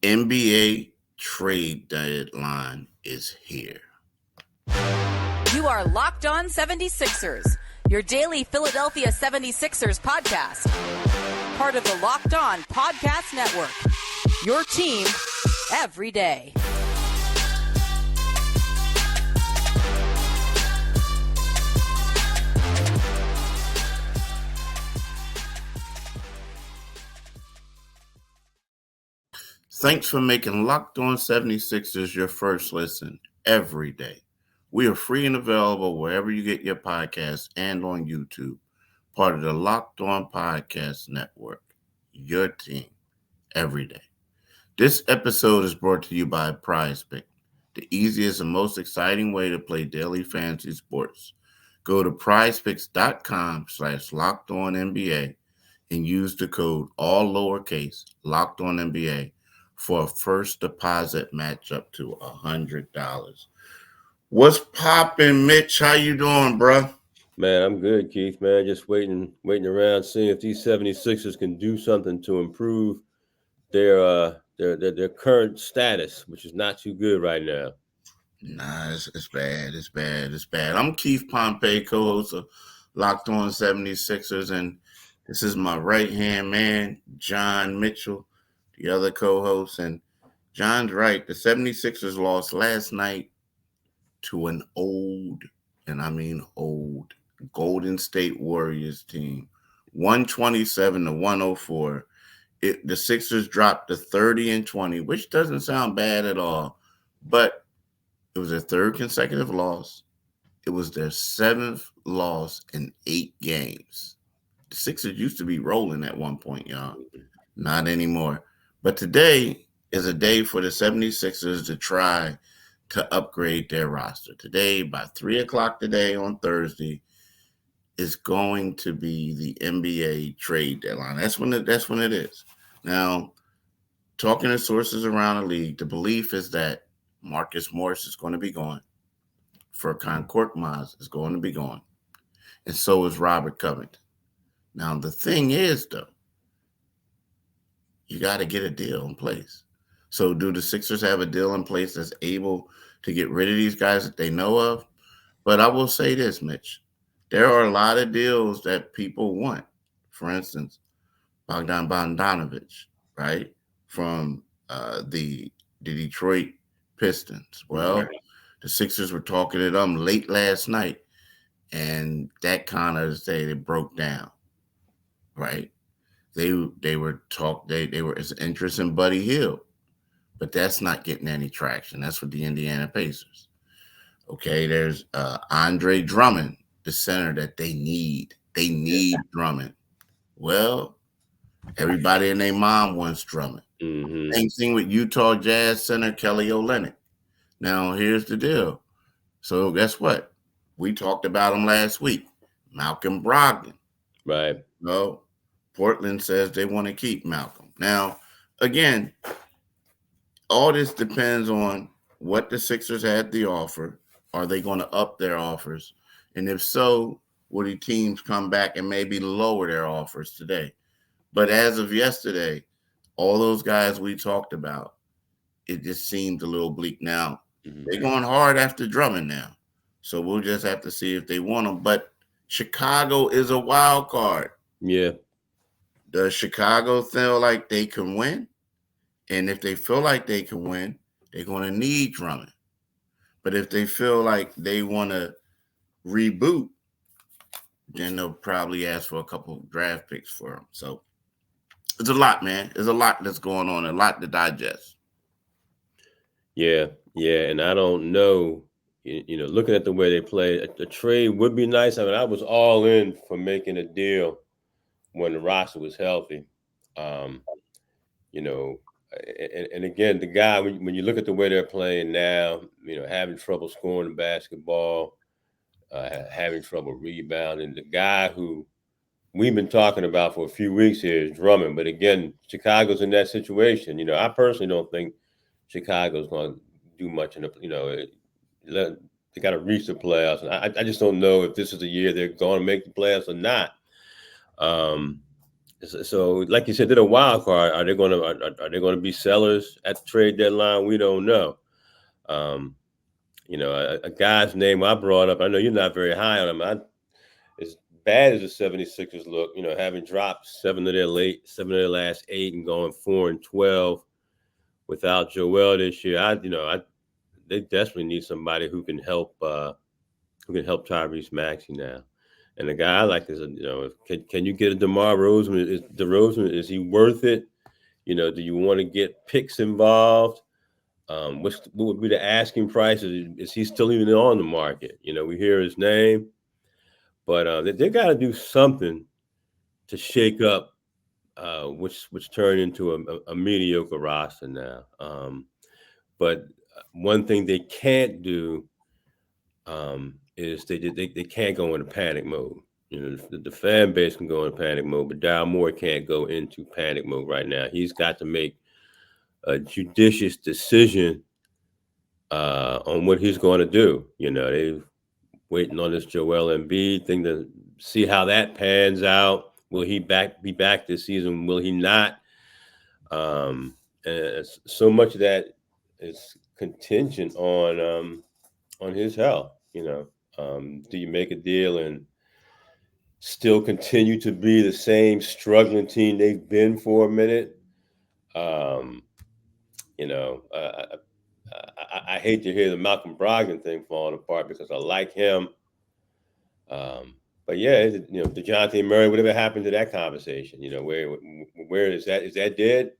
NBA trade deadline is here. You are Locked On 76ers, your daily Philadelphia 76ers podcast. Part of the Locked On Podcast Network, your team every day. Thanks for making Locked On 76ers your first listen every day. We are free and available wherever you get your podcasts and on YouTube. Part of the Locked On Podcast Network, your team every day. This episode is brought to you by PrizePicks, the easiest and most exciting way to play daily fantasy sports. Go to prizepicks.com/LockedOnNBA and use the code all lowercase LockedOnNBA for a first deposit match up to $100. What's poppin', Mitch? How you doing, bro? Man, I'm good, Keith, man. Just waiting around, seeing if these 76ers can do something to improve their current status, which is not too good right now. Nah, it's bad. It's bad. I'm Keith Pompey, co-host of Locked On 76ers, and this is my right-hand man, John Mitchell, the other co-host. And John's right. The 76ers lost last night to an old, and I mean old, Golden State Warriors team, 127-104. The Sixers dropped to 30-20, which doesn't sound bad at all, but it was their third consecutive loss. It was their seventh loss in 8 games. The Sixers used to be rolling at one point, y'all. Not anymore. But today is a day for the 76ers to try to upgrade their roster. Today, by 3 o'clock today on Thursday, is going to be the NBA trade deadline. That's when it is. Now, talking to sources around the league, the belief is that Marcus Morris is going to be gone. Furkan Korkmaz is going to be gone. And so is Robert Covington. Now, the thing is, though, you got to get a deal in place. So do the Sixers have a deal in place that's able to get rid of these guys that they know of? But I will say this, Mitch. There are a lot of deals that people want. For instance, Bogdan Bogdanović, right, from the Detroit Pistons. Well, the Sixers were talking to them late last night, and that kind of say they broke down, right? They were as interested in Buddy Hield, but that's not getting any traction. That's with the Indiana Pacers. Okay, there's Andre Drummond, the center that they need. They need Drummond. Well, everybody and their mom wants Drummond. Mm-hmm. Same thing with Utah Jazz center Kelly Olynyk. Now, here's the deal. So guess what? We talked about him last week. Malcolm Brogdon. Right. No, Portland says they want to keep Malcolm. Now, again, all this depends on what the Sixers had to offer. Are they going to up their offers? And if so, will the teams come back and maybe lower their offers today? But as of yesterday, all those guys we talked about, it just seemed a little bleak. Now, they're going hard after Drummond now. So we'll just have to see if they want him. But Chicago is a wild card. Yeah. Does Chicago feel like they can win? And if they feel like they can win, they're going to need Drummond. But if they feel like they want to reboot, then they'll probably ask for a couple of draft picks for them. So it's a lot, man. There's a lot that's going on, a lot to digest. Yeah, and I don't know, looking at the way they play, a trade would be nice. I mean, I was all in for making a deal when the roster was healthy. And again, the guy, when you look at the way they're playing now, having trouble scoring the basketball, having trouble rebounding, the guy who we've been talking about for a few weeks here is Drummond. But again, Chicago's in that situation. I personally don't think Chicago's going to do much in the, they got to reach the playoffs. And I just don't know if this is the year they're going to make the playoffs or not. So, like you said, they're a wild card. Are they going to be sellers at the trade deadline? We don't know. Um, a guy's name I brought up. I know you're not very high on him. As bad as the 76ers look, having dropped seven of their last 8 and going 4-12 without Joel this year, they desperately need somebody who can help Tyrese Maxey now. And the guy I like is, can you get a DeMar Roseman? Is he worth it? Do you want to get picks involved? What would be the asking price? Is he still even on the market? We hear his name, but they got to do something to shake up, which turned into a mediocre roster now. But one thing they can't do is they can't go into panic mode. The fan base can go into panic mode, but Daryl Moore can't go into panic mode right now. He's got to make a judicious decision on what he's going to do. They're waiting on this Joel Embiid thing to see how that pans out. Will he be back this season? Will he not? And so much of that is contingent on his health. Do you make a deal and still continue to be the same struggling team they've been for a minute? I hate to hear the Malcolm Brogdon thing falling apart because I like him. But yeah, DeJounte Murray, whatever happened to that conversation? Where is that? Is that dead?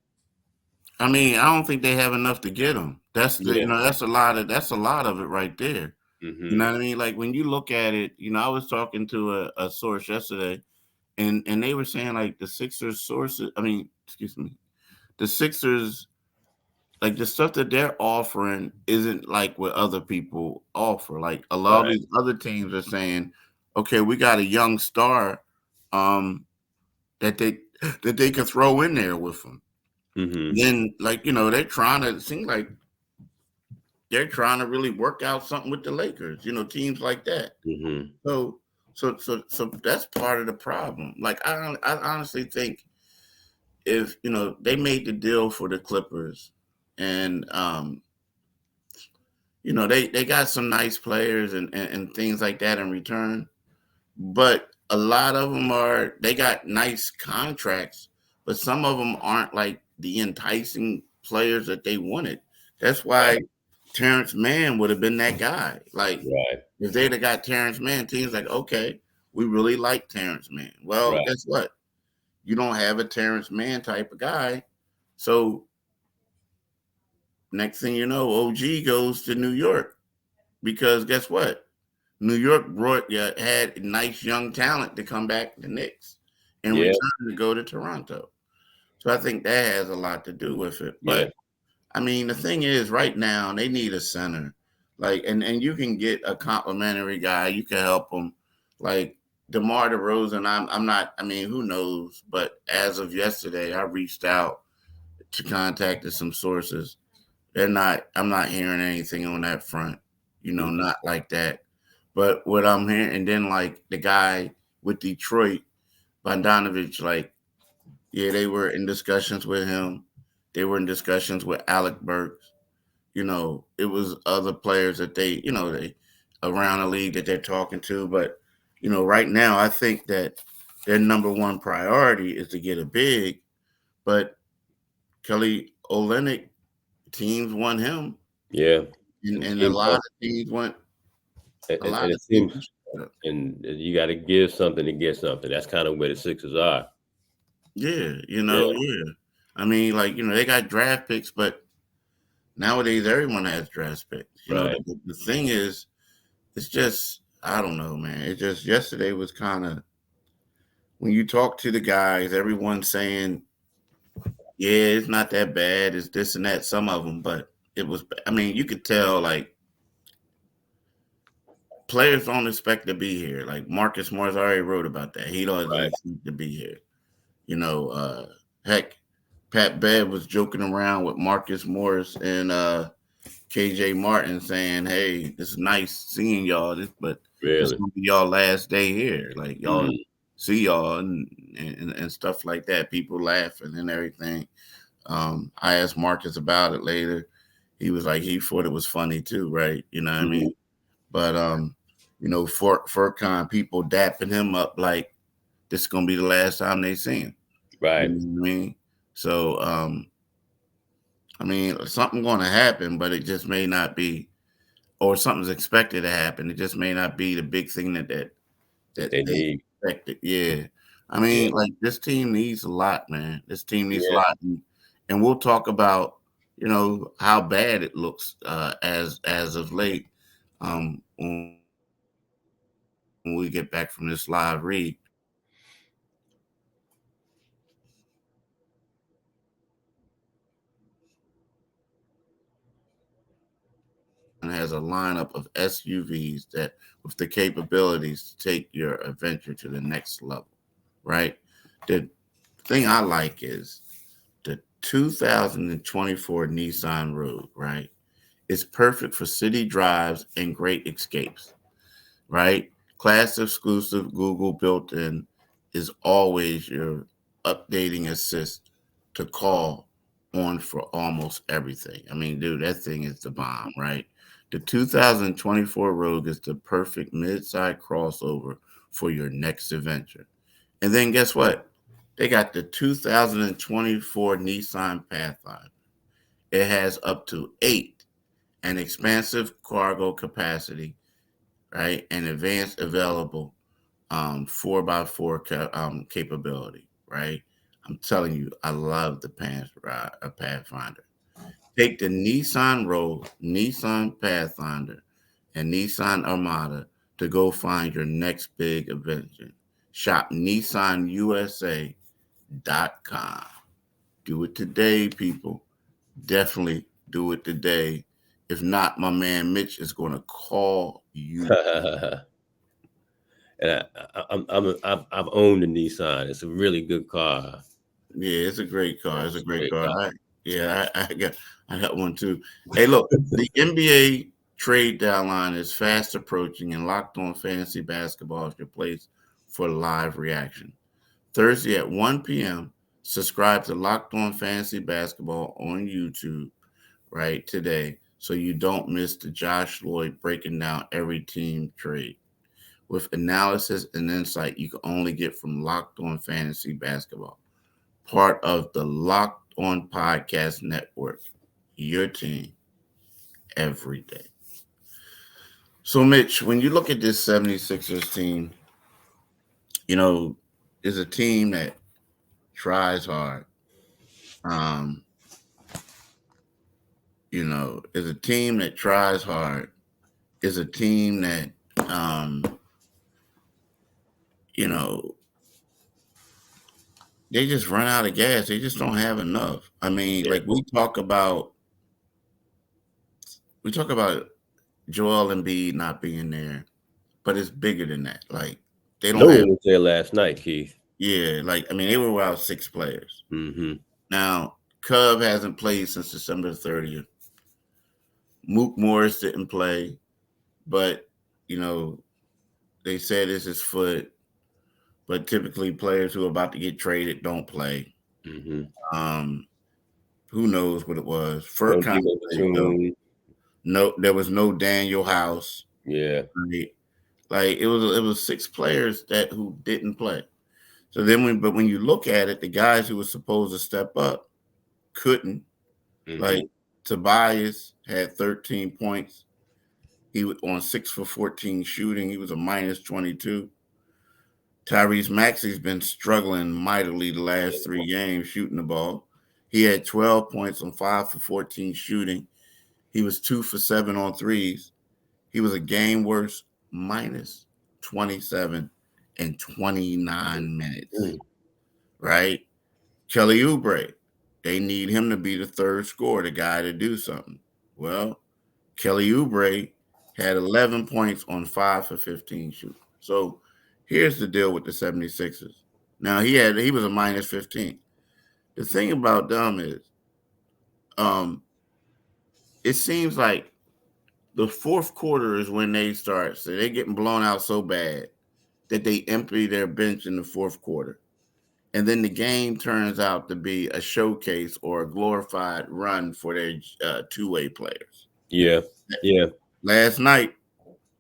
I mean, I don't think they have enough to get him. That's that's a lot of it right there. Mm-hmm. You know what I mean? Like when you look at it, I was talking to a source yesterday, and they were saying like the Sixers sources. I mean, excuse me, the Sixers, like the stuff that they're offering isn't like what other people offer. Like a lot of these other teams are saying, okay, we got a young star, that they can throw in there with them. Mm-hmm. Then, like, they're trying to seem like they're trying to really work out something with the Lakers, teams like that. Mm-hmm. So that's part of the problem. Like, I honestly think if they made the deal for the Clippers, and they got some nice players and things like that in return, but a lot of them they got nice contracts, but some of them aren't like the enticing players that they wanted. That's why Terrence Mann would have been that guy. Like, if they'd have got Terrence Mann, teams like, okay, we really like Terrence Mann. Well, guess what? You don't have a Terrence Mann type of guy. So next thing you know, OG goes to New York because guess what? New York had nice young talent to come back to the Knicks and return to go to Toronto. So I think that has a lot to do with it. But I mean, the thing is, right now they need a center, like, and you can get a complimentary guy. You can help them, like DeMar DeRozan. I'm not. I mean, who knows? But as of yesterday, I reached out to contact some sources. I'm not hearing anything on that front. Not like that. But what I'm hearing, and then like the guy with Detroit, Bogdanovich, like, yeah, they were in discussions with him. They were in discussions with Alec Burks. It was other players that they around the league that they're talking to. But, right now, I think that their number one priority is to get a big. But Kelly Olynyk, teams want him. Yeah. And a lot of teams want a lot of teams. And you got to give something to get something. That's kind of where the Sixers are. Yeah, yeah. I mean, like, they got draft picks, but nowadays everyone has draft picks. The thing is, it's just, I don't know, man. It just, yesterday was kind of, when you talk to the guys, everyone's saying, yeah, it's not that bad. It's this and that, some of them, but it was, I mean, you could tell, like, players don't expect to be here. Like, Marcus Morris already wrote about that. He doesn't expect to be here. Heck, Pat Bev was joking around with Marcus Morris and KJ Martin saying, hey, it's nice seeing y'all, but it's going to be y'all last day here. Like, y'all, see y'all and stuff like that. People laughing and everything. I asked Marcus about it later. He was like he thought it was funny too, right? You know what I Mhm. mean? But Furkan people dapping him up like this is gonna be the last time they see him. You Right. know what I mean? So I mean something gonna happen, but it just may not be, or something's expected to happen. It just may not be the big thing That that they they need. expected. Yeah. I Yeah. mean, like this team needs a lot, man. This team needs a Yeah. lot, and we'll talk about how bad it looks as of late. When we get back from this live read, has a lineup of SUVs that with the capabilities to take your adventure to the next level, right? The thing I like is the 2024 Nissan Rogue, right? It's perfect for city drives and great escapes, right? Class exclusive Google built in is always your updating assist to call on for almost everything. I mean, dude, that thing is the bomb, right? The 2024 Rogue is the perfect mid-side crossover for your next adventure. And then guess what? They got the 2024 Nissan Pathfinder. It has up to 8 an expansive cargo capacity, right? And advanced available 4x4 capability, right? I'm telling you, I love the Pathfinder. Take the Nissan Rogue, Nissan Pathfinder, and Nissan Armada to go find your next big adventure. Shop NissanUSA.com. Do it today, people. Definitely do it today. If not, my man Mitch is going to call you. And I've owned a Nissan. It's a really good car. Yeah, it's a great car. It's a It's a great great car. car. I got one too. Hey, look, the NBA trade deadline is fast approaching, and Locked On Fantasy Basketball is your place for live reaction. Thursday at 1 p.m. Subscribe to Locked On Fantasy Basketball on YouTube right today, so you don't miss the Josh Lloyd breaking down every team trade with analysis and insight you can only get from Locked On Fantasy Basketball, part of the Locked On Podcast Network. Your team every day. So, Mitch, when you look at this 76ers team, you know, is a team that tries hard. Um, is a team that tries hard. Is a team that, um, you know, they just run out of gas. They just don't have enough. I mean, Yeah. like we talk about Joel Embiid not being there, but it's bigger than that. Like they don't No have, one was there last night, Keith. yeah. Like I mean, they were without 6 players. Mm-hmm. Now, Cub hasn't played since December 30th. Mook Morris didn't play, but you know they said it's his foot. But typically, players who are about to get traded don't play. Mm-hmm. Um, who knows what it was? No Furkan Debo played though. Batum. No, there was no Daniel House. Yeah. Right? Like it was 6 players that who didn't play. So then when you look at it, the guys who were supposed to step up couldn't. Mm-hmm. Like Tobias had 13 points. He was on 6 for 14 shooting. He was a minus 22. Tyrese Maxey's been struggling mightily the last 3 games shooting the ball. He had 12 points on 5 for 14 shooting. He was 2 for 7 on threes. He was a game worse, minus 27 in 29 minutes, Mm-hmm. right? Kelly Oubre, they need him to be the third scorer, the guy to do something. Well, Kelly Oubre had 11 points on 5 for 15 shooting. So here's the deal with the 76ers. Now he was a minus 15. The thing about them is um it seems like the fourth quarter is when they start. So they're getting blown out so bad. that they empty their bench in the fourth quarter. And then the game turns out to be a showcase or a glorified run for their two-way players. Yeah. Yeah. Last night,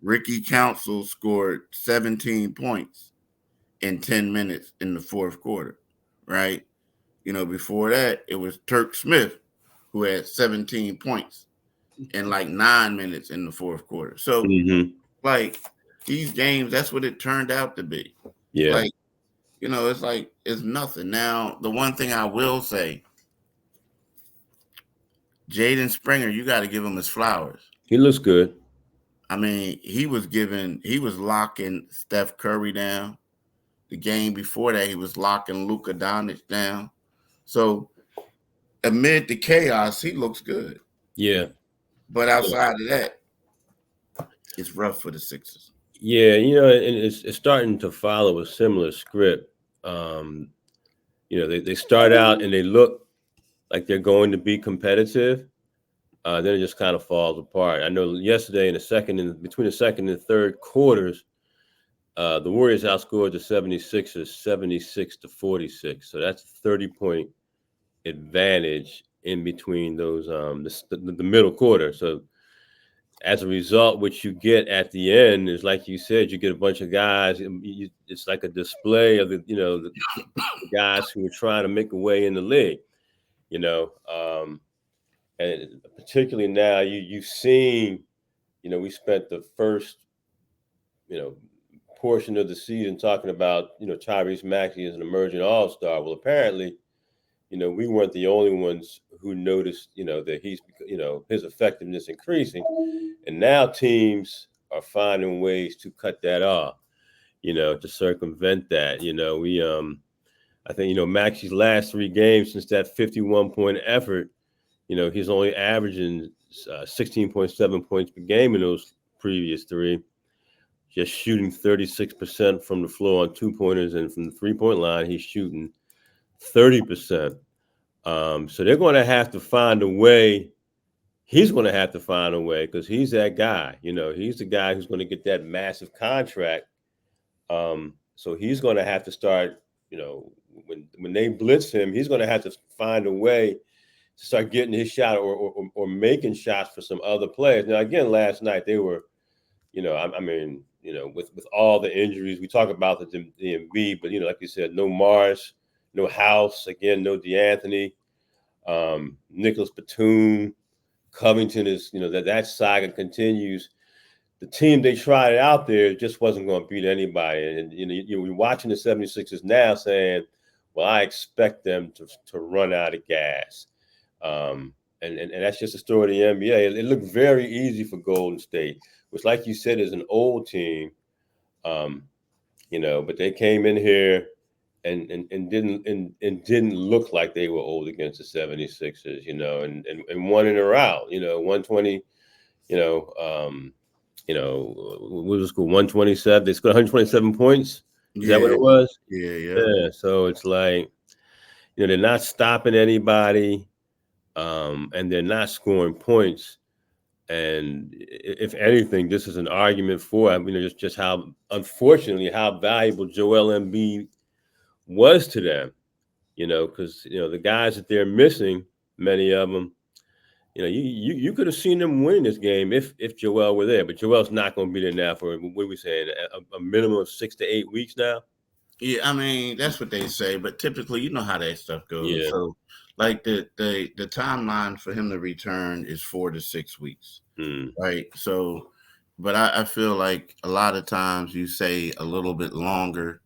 Ricky Council scored 17 points in 10 minutes in the fourth quarter, right? Before that, it was Turk Smith who had 17 points in like 9 minutes in the fourth quarter. So, Mm-hmm. like, these games, that's what it turned out to be. Yeah. Like, it's like, it's nothing. Now, the one thing I will say, Jaden Springer, you got to give him his flowers. He looks good. I mean, he was locking Steph Curry down. The game before that, he was locking Luka Doncic down. So amid the chaos, he looks good. Yeah. But outside of that, it's rough for the Sixers. Yeah, and it's starting to follow a similar script. They start out and they look like they're going to be competitive. Then it just kind of falls apart. I know yesterday between the second and third quarters, the Warriors outscored the 76ers 76-46. So that's a 30-point advantage in between those the middle quarter. So as a result, what you get at the end is, like you said, you get a bunch of guys. It's like a display of the guys who are trying to make a way in the league. And particularly now, you've seen, we spent the first, portion of the season talking about, Tyrese Maxey as an emerging all-star. Well, apparently, we weren't the only ones who noticed, that he's, his effectiveness increasing. And now teams are finding ways to cut that off, to circumvent that. I think, Maxey's last 3 games since that 51-point effort, he's only averaging 16.7 points per game in those previous 3. Just shooting 36% from the floor on 2-pointers, and from the 3-point line, he's shooting 30%. So they're going to have to find a way. He's going to have to find a way, because he's that guy. He's the guy who's going to get that massive contract. So he's going to have to start, when they blitz him, he's going to have to find a way to start getting his shot or making shots for some other players. Now, again, last night they were, with all the injuries, we talk about the Embiid, but, like you said, no Morris, no House, again, no DeAnthony, Nicholas Batum, Covington is, that saga continues. The team they tried out there just wasn't going to beat anybody. And, you're watching the 76ers now saying, well, I expect them to run out of gas. And that's just the story of the NBA. It looked very easy for Golden State, which, like you said, is an old team. But they came in here and didn't look like they were old against the 76ers, and won in a rout, 120, what was it, 127? They scored 127 points. Is that what it was? Yeah. So it's like, they're not stopping anybody, and they're not scoring points. And if anything, this is an argument for, just how, unfortunately, how valuable Joel Embiid was to them, because, the guys that they're missing, many of them, you could have seen them winning this game if Joel were there. But Joel's not going to be there now for, what are we saying, a minimum of 6 to 8 weeks now? Yeah, I mean, that's what they say, but typically, you know how that stuff goes. Yeah. So, like, the timeline for him to return is 4 to 6 weeks, right? So, but I feel like a lot of times you say a little bit longer,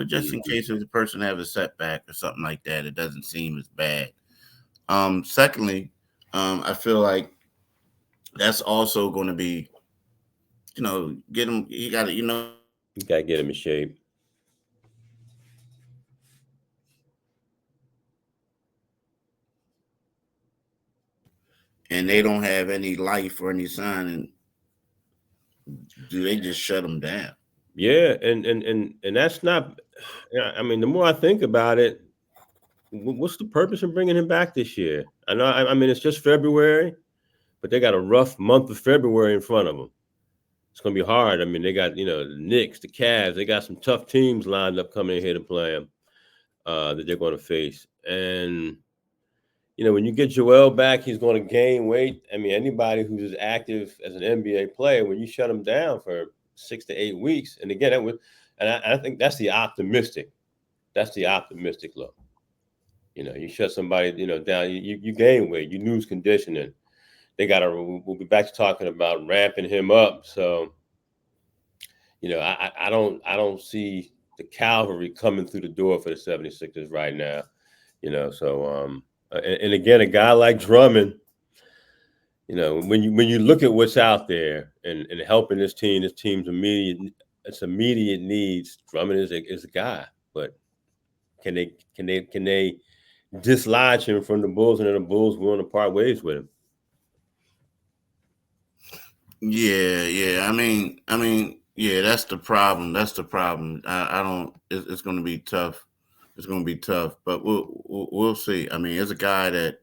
just in case if the person have a setback or something like that, it doesn't seem as bad. Secondly, I feel like that's also going to be, get him. You got to, You got to get him in shape. and they don't have any life or any sign, and do they just shut them down? Yeah, and that's not. I mean, the more I think about it, what's the purpose of bringing him back this year? I know. It's just February, but they got a rough month of February in front of them. It's going to be hard. I mean, they got, the Knicks, the Cavs, they got some tough teams lined up coming in here to play them that they're going to face. And, when you get Joel back, he's going to gain weight. I mean, anybody who's as active as an NBA player, when you shut him down for 6 to 8 weeks, and again, I think that's the optimistic look. You shut somebody, down, you gain weight, you lose conditioning. We'll be back to talking about ramping him up. So, I don't see the cavalry coming through the door for the 76ers right now. So and again, a guy like Drummond, when you look at what's out there and helping this team's immediate needs, Drummond is a guy. But can they dislodge him from the Bulls, and then the Bulls willing to part ways with him? Yeah. Yeah, that's the problem. I don't. It's going to be tough. It's going to be tough, but we'll see. I mean, it's a guy that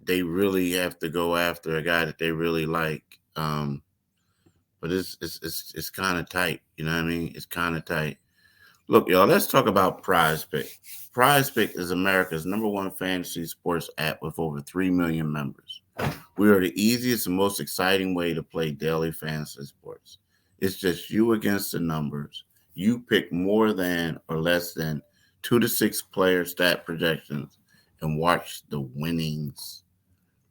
they really have to go after, a guy that they really like. But it's kind of tight. You know what I mean? It's kind of tight. Look, y'all, let's talk about PrizePick. PrizePick is America's #1 fantasy sports app with over 3 million members. We are the easiest and most exciting way to play daily fantasy sports. It's just you against the numbers. You pick more than or less than 2 to 6 player stat projections and watch the winnings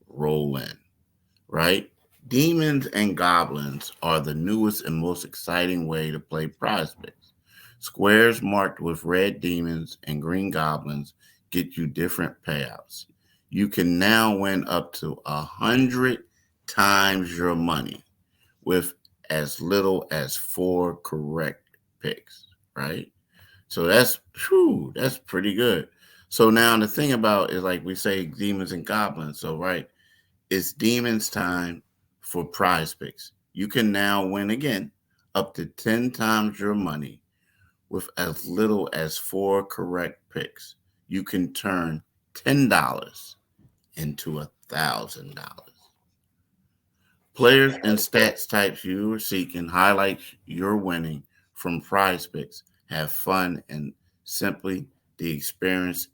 roll in, right? Demons and goblins are the newest and most exciting way to play PrizePicks. Squares marked with red demons and green goblins get you different payouts. You can now win up to 100 times your money with as little as 4 correct picks, right? So that's pretty good. So now the thing about is, like we say, demons and goblins. So right, it's demons time for PrizePicks. You can now win again up to 10 times your money with as little as 4 correct picks. You can turn $10 into $1,000. Players and stats types you are seeking highlight your winning from PrizePicks. Have fun and simply the experience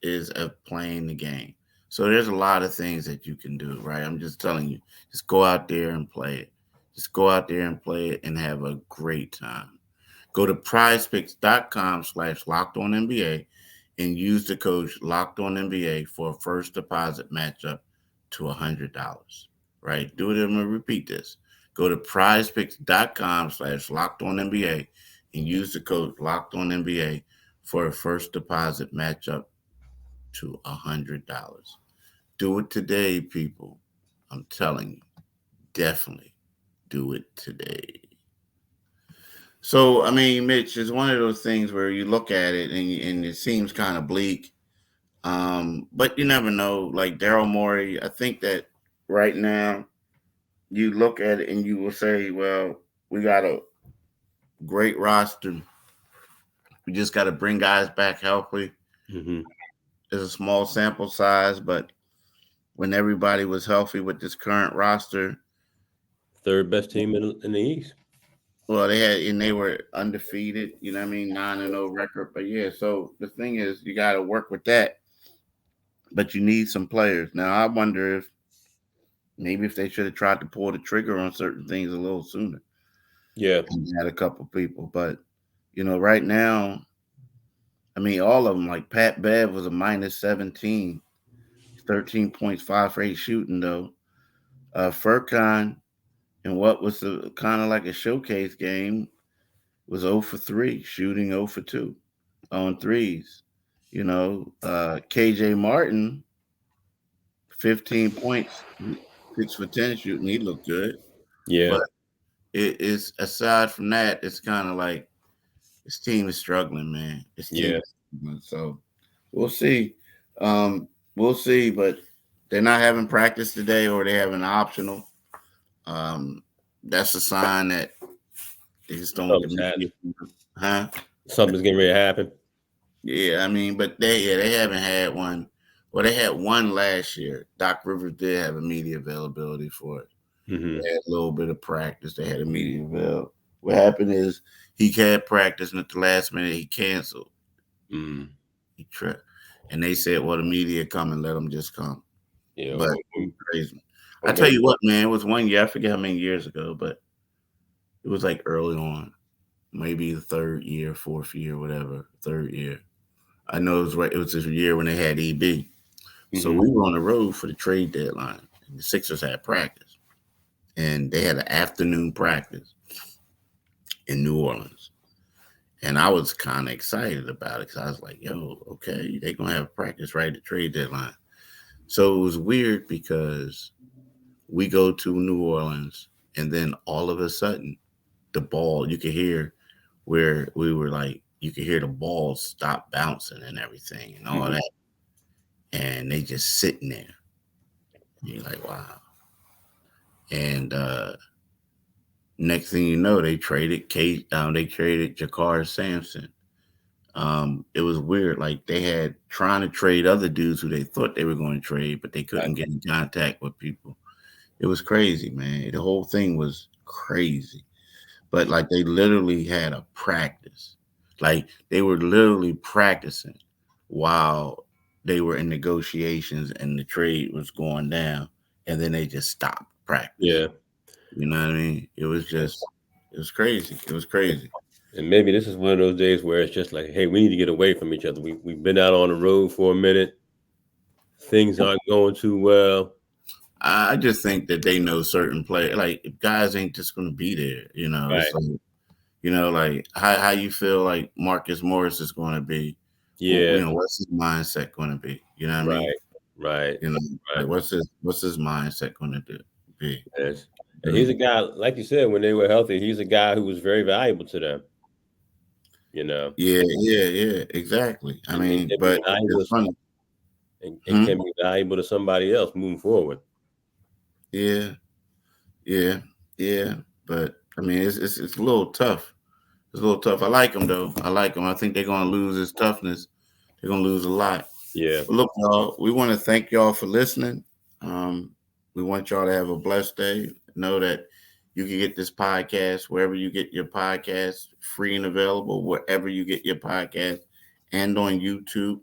is of playing the game. So there's a lot of things that you can do, right? I'm just telling you, just go out there and play it. Just go out there and play it and have a great time. Go to prizepicks.com/LockedOnNBA and use the code LockedOnNBA for a first deposit matchup to $100. Right? Do it. I'm going to repeat this. Go to prizepicks.com/LockedOnNBA and use the code LockedOnNBA for a first deposit matchup to $100. Do it today, people. I'm telling you, definitely do it today. So, I mean, Mitch, it's one of those things where you look at it and it seems kind of bleak. But you never know. Like Daryl Morey, I think that right now you look at it and you will say, well, we got a great roster. We just got to bring guys back healthy. Mm-hmm. It's a small sample size, but when everybody was healthy with this current roster, Third best team in the East. well, they were undefeated. You know what I mean, 9-0 record. But yeah, so the thing is, you got to work with that. But you need some players. Now, I wonder if maybe if they should have tried to pull the trigger on certain things a little sooner. Yeah, and had a couple people, but right now, I mean, all of them. Like Pat Bev was a -17, 13 points, 5 for 8 shooting though. Furkan, in what was kind of like a showcase game, was 0 for 3, shooting 0 for 2 on threes. KJ Martin, 15 points, 6 for 10 shooting. He looked good. yeah. But it is, aside from that, it's kind of like this team is struggling, man. This team Yeah. is struggling. So we'll see. We'll see, but they're not having practice today, or they have an optional. That's a sign that they just don't want the media. Huh? Something's getting ready to happen. Yeah, I mean, but they haven't had one. Well, they had one last year. Doc Rivers did have a media availability for it. Mm-hmm. They had a little bit of practice. They had a media avail. What happened is he had practice, and at the last minute he canceled. Mm. He tripped, and they said, "Well, the media come and let him just come." Yeah. But it was crazy. Or I tell maybe. you what, man, it was one year. I forget how many years ago, but it was like early on, maybe the third year, fourth year, whatever, third year. I know it was right. It was this year when they had EB. So Mm-hmm. we were on the road for the trade deadline. And the Sixers had practice, and they had an afternoon practice in New Orleans. And I was kind of excited about it because I was like, "Yo, okay, they're gonna have practice right at the trade deadline." So it was weird because we go to New Orleans, and then all of a sudden, the ball you could hear where we were like, you could hear the ball stop bouncing and everything and all Mm-hmm. that, and they just sitting there. And you're like, wow. And next thing you know, they traded Kate. They traded Jakar Sampson. It was weird. Like they had trying to trade other dudes who they thought they were going to trade, but they Right. couldn't get in contact with people. It was crazy, man. The whole thing was crazy. But like they literally had a practice. Like they were literally practicing while they were in negotiations and the trade was going down, and then they just stopped practice. Yeah. You know what I mean? It was crazy. It was crazy. And maybe this is one of those days where it's just like, hey, we need to get away from each other. We've been out on the road for a minute. Things aren't going too well. I just think that they know certain play like guys ain't just gonna be there. It's Right. like like how you feel like Marcus Morris is gonna be. Yeah. What's his mindset gonna be? You know what I mean? Right. Right. You know, Right. like what's his mindset gonna be? Yes. You And know? he's a guy, like you said, when they were healthy, he's a guy who was very valuable to them, you know, Yeah, yeah, yeah, exactly. I and mean, can be but valuable it's to funny. and Hmm? can be valuable to somebody else moving forward. Yeah, yeah, yeah. But I mean, it's a little tough. It's a little tough. I like him though. I like him. I think they're gonna lose his toughness. They're gonna lose a lot. Yeah. But look, y'all, we want to thank y'all for listening. Um, we want y'all to have a blessed day. Know that you can get this podcast wherever you get your podcast, free and available wherever you get your podcast, and on YouTube,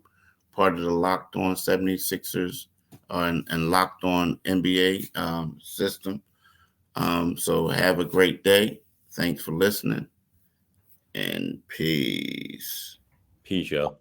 part of the Locked On 76ers and Locked On NBA system. So have a great day. Thanks for listening, and peace. Peace, y'all.